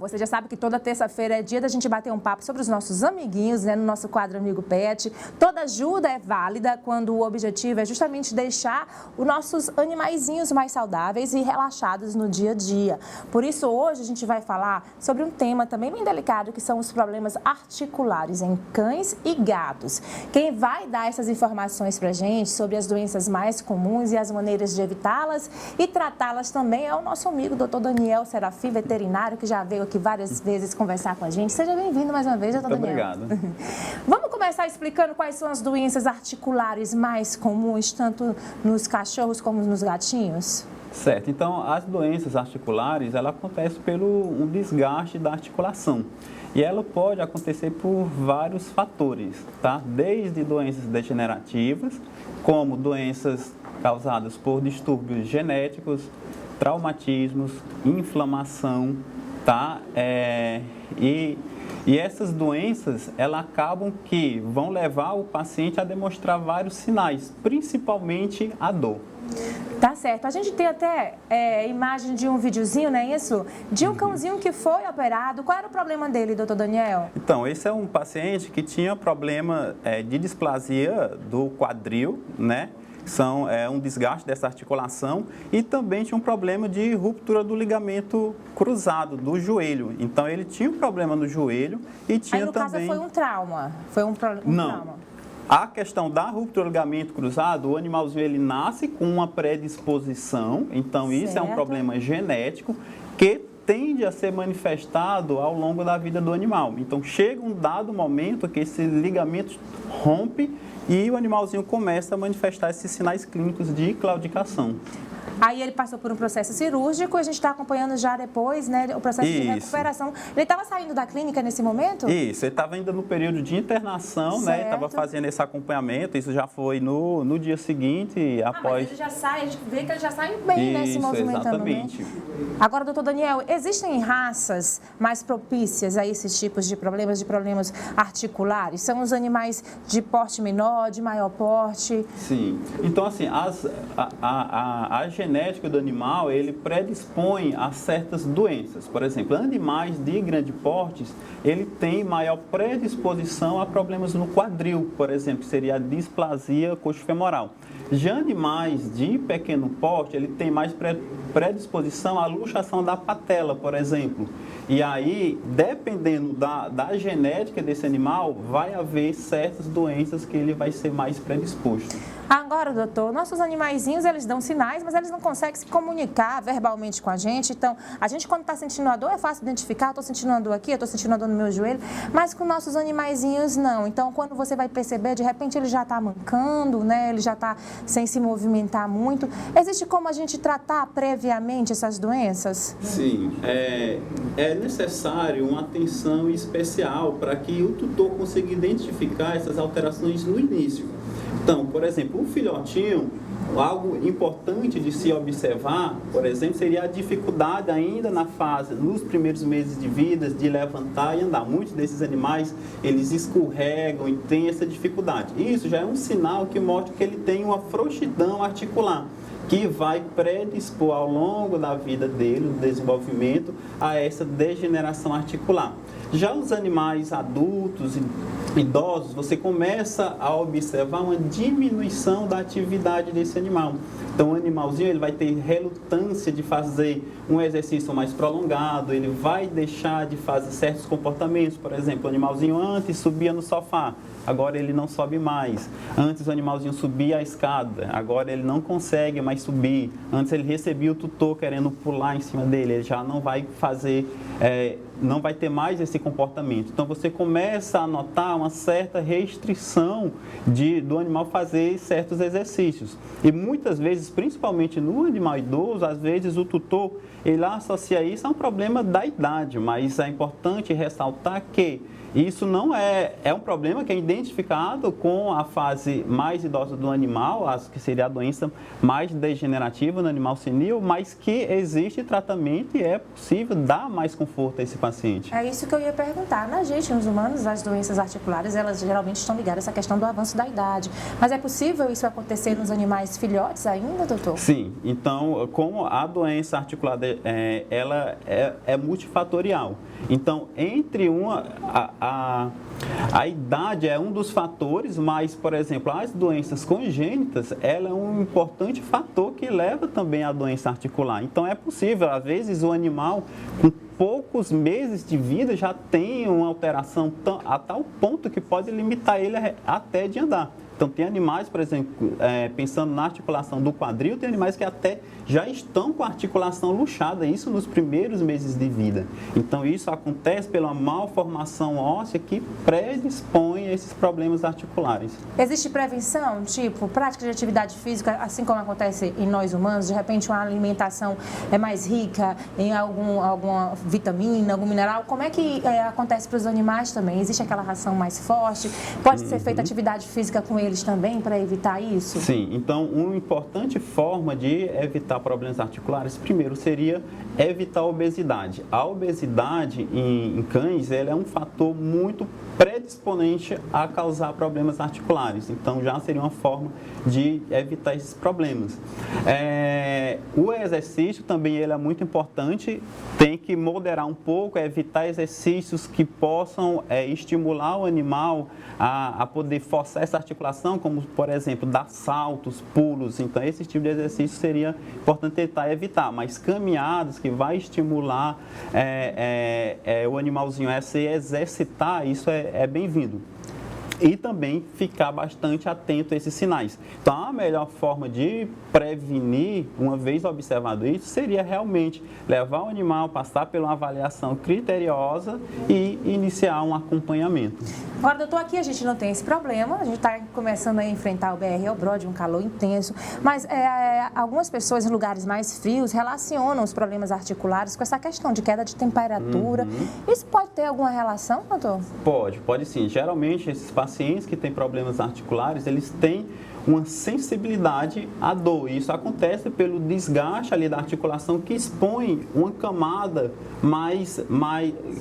você já sabe que toda terça-feira é dia da gente bater um papo sobre os nossos amiguinhos, né, no nosso quadro Amigo Pet. Toda ajuda é válida quando o objetivo é justamente deixar os nossos animaizinhos mais saudáveis e relaxados no dia a dia. Por isso, hoje a gente vai falar sobre um tema também bem delicado, que são os problemas articulares em cães e gatos. Quem vai dar essas informações pra gente sobre as doenças mais comuns e as maneiras de evitá-las e tratá-las também é o nosso amigo Dr. Daniel Serafim, veterinário, que já veio aqui várias vezes conversar com a gente. Seja bem-vindo mais uma vez, Dr. Daniel. Obrigado. Vamos começar explicando quais são as doenças articulares mais comuns, tanto nos cachorros como nos gatinhos? Certo. Então, as doenças articulares, ela acontece pelo um desgaste da articulação. E ela pode acontecer por vários fatores, tá? Desde doenças degenerativas, como doenças causadas por distúrbios genéticos, traumatismos, inflamação, tá? E essas doenças, elas acabam que vão levar o paciente a demonstrar vários sinais, principalmente a dor. Tá certo. A gente tem até imagem de um videozinho, não é isso? De um cãozinho que foi operado. Qual era o problema dele, doutor Daniel? Então, esse é um paciente que tinha problema de displasia do quadril, né? Um desgaste dessa articulação e também tinha um problema de ruptura do ligamento cruzado, do joelho. Então, ele tinha um problema no joelho e tinha no também... caso, foi um trauma? Foi um trauma? A questão da ruptura do ligamento cruzado, o animalzinho ele nasce com uma predisposição, então isso é um problema genético que tende a ser manifestado ao longo da vida do animal. Então chega um dado momento que esse ligamento rompe e o animalzinho começa a manifestar esses sinais clínicos de claudicação. Aí ele passou por um processo cirúrgico, a gente está acompanhando já depois, né, o processo de recuperação. Ele estava saindo da clínica nesse momento? Isso, ele estava ainda no período de internação, né, estava fazendo esse acompanhamento, isso já foi no dia seguinte, após... Mas ele já sai, a gente vê que ele já sai bem, né, se movimentando, exatamente. Né? Agora, doutor Daniel, existem raças mais propícias a esses tipos de problemas articulares? São os animais de porte menor, de maior porte? Sim, então assim, a genética do animal, ele predispõe a certas doenças. Por exemplo, animais de grande porte, ele tem maior predisposição a problemas no quadril, por exemplo, seria a displasia coxofemoral. Já animais de pequeno porte, ele tem mais predisposição à luxação da patela, por exemplo. E aí, dependendo da genética desse animal, vai haver certas doenças que ele vai ser mais predisposto. Agora, doutor, nossos animaizinhos, eles dão sinais, mas eles não conseguem se comunicar verbalmente com a gente. Então, a gente quando está sentindo a dor, é fácil identificar, eu estou sentindo a dor aqui, eu estou sentindo a dor no meu joelho, mas com nossos animaizinhos, não. Então, quando você vai perceber, de repente ele já está mancando, né? Ele já está sem se movimentar muito. Existe como a gente tratar previamente essas doenças? Sim, é necessário uma atenção especial para que o tutor consiga identificar essas alterações no início. Então, por exemplo, o filhotinho, algo importante de se observar, por exemplo, seria a dificuldade ainda nos primeiros meses de vida, de levantar e andar. Muitos desses animais, eles escorregam e têm essa dificuldade. Isso já é um sinal que mostra que ele tem uma frouxidão articular, que vai predispor ao longo da vida dele, no desenvolvimento, a essa degeneração articular. Já os animais adultos e idosos, você começa a observar uma diminuição da atividade desse animal. Então, o animalzinho ele vai ter relutância de fazer um exercício mais prolongado, ele vai deixar de fazer certos comportamentos. Por exemplo, o animalzinho antes subia no sofá, agora ele não sobe mais. Antes o animalzinho subia a escada, agora ele não consegue mais subir. Antes ele recebia o tutor querendo pular em cima dele, ele já não vai fazer... não vai ter mais esse comportamento. Então, você começa a notar uma certa restrição do animal fazer certos exercícios. E muitas vezes, principalmente no animal idoso, às vezes o tutor, ele associa isso a um problema da idade, mas é importante ressaltar que isso não é um problema que é identificado com a fase mais idosa do animal, que seria a doença mais degenerativa no animal senil, mas que existe tratamento e é possível dar mais conforto a esse paciente. paciente. É isso que eu ia perguntar. Na gente, nos humanos, as doenças articulares, elas geralmente estão ligadas a essa questão do avanço da idade. Mas é possível isso acontecer nos animais filhotes ainda, doutor? Sim. Então, como a doença articular, ela é multifatorial. Então, a idade é um dos fatores, mas, por exemplo, as doenças congênitas, ela é um importante fator que leva também à doença articular. Então, é possível, às vezes, o animal, com poucos meses de vida, já tem uma alteração a tal ponto que pode limitar ele até de andar. Então, tem animais, por exemplo, pensando na articulação do quadril, tem animais que até já estão com a articulação luxada, isso nos primeiros meses de vida. Então, isso acontece pela malformação óssea que predispõe a esses problemas articulares. Existe prevenção, tipo prática de atividade física, assim como acontece em nós humanos? De repente, uma alimentação é mais rica em alguma vitamina, algum mineral? Como é que acontece para os animais também? Existe aquela ração mais forte? Pode ser feita atividade física com eles também para evitar isso? Sim, então uma importante forma de evitar problemas articulares, primeiro seria evitar a obesidade. A obesidade em cães, ela é um fator muito predisponente a causar problemas articulares, então já seria uma forma de evitar esses problemas. O exercício também ele é muito importante, tem que moderar um pouco, evitar exercícios que possam estimular o animal a poder forçar essa articulação, como, por exemplo, dar saltos, pulos. Então, esse tipo de exercício seria importante tentar evitar, mas caminhadas que vai estimular o animalzinho a se exercitar, isso é bem-vindo. E também ficar bastante atento a esses sinais. Então, a melhor forma de prevenir, uma vez observado isso, seria realmente levar o animal, passar por uma avaliação criteriosa e iniciar um acompanhamento. Agora, doutor, aqui a gente não tem esse problema, a gente está começando a enfrentar o BR-Brod, um calor intenso, mas algumas pessoas em lugares mais frios relacionam os problemas articulares com essa questão de queda de temperatura. Isso pode ter alguma relação, doutor? Pode sim. Geralmente, esses pacientes que têm problemas articulares, eles têm uma sensibilidade à dor. E isso acontece pelo desgaste ali da articulação que expõe uma camada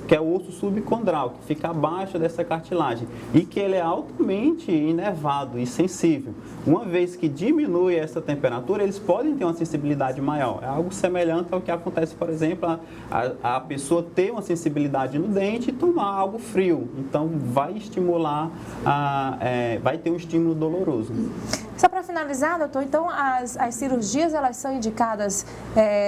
que é o osso subcondral, que fica abaixo dessa cartilagem e que ele é altamente inervado e sensível. Uma vez que diminui essa temperatura, eles podem ter uma sensibilidade maior. É algo semelhante ao que acontece, por exemplo, a pessoa ter uma sensibilidade no dente e tomar algo frio. Então, vai estimular, vai ter um estímulo doloroso. Só para finalizar, doutor, então as cirurgias elas são indicadas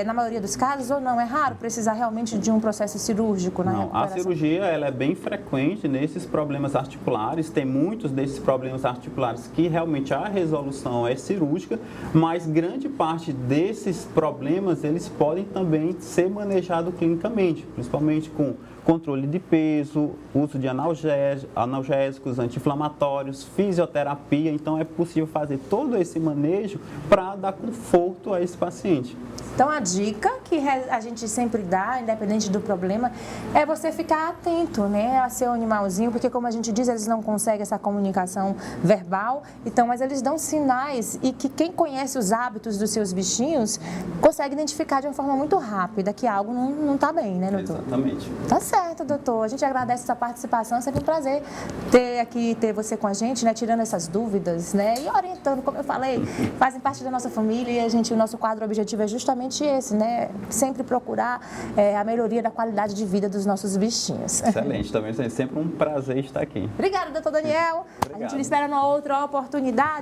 na maioria dos casos ou não? É raro precisar realmente de um processo cirúrgico na recuperação? A cirurgia ela é bem frequente nesses problemas articulares. Tem muitos desses problemas articulares que realmente a resolução é cirúrgica, mas grande parte desses problemas eles podem também ser manejados clinicamente, principalmente com controle de peso, uso de analgésicos, anti-inflamatórios, fisioterapia. Então, é possível fazer todo esse manejo para dar conforto a esse paciente. Então, a dica que a gente sempre dá, independente do problema, é você ficar atento, né, a seu animalzinho, porque, como a gente diz, eles não conseguem essa comunicação verbal, então, mas eles dão sinais e que quem conhece os hábitos dos seus bichinhos consegue identificar de uma forma muito rápida que algo não está bem, né, doutor? Exatamente. Tá certo, doutor. A gente agradece essa participação, é sempre um prazer ter você com a gente, né, tirando essas dúvidas, né, e orientando, como eu falei, fazem parte da nossa família e o nosso quadro objetivo é justamente esse, né? Sempre procurar a melhoria da qualidade de vida dos nossos bichinhos. Excelente, também é sempre um prazer estar aqui. Obrigada, doutor Daniel. Obrigado. A gente lhe espera numa outra oportunidade.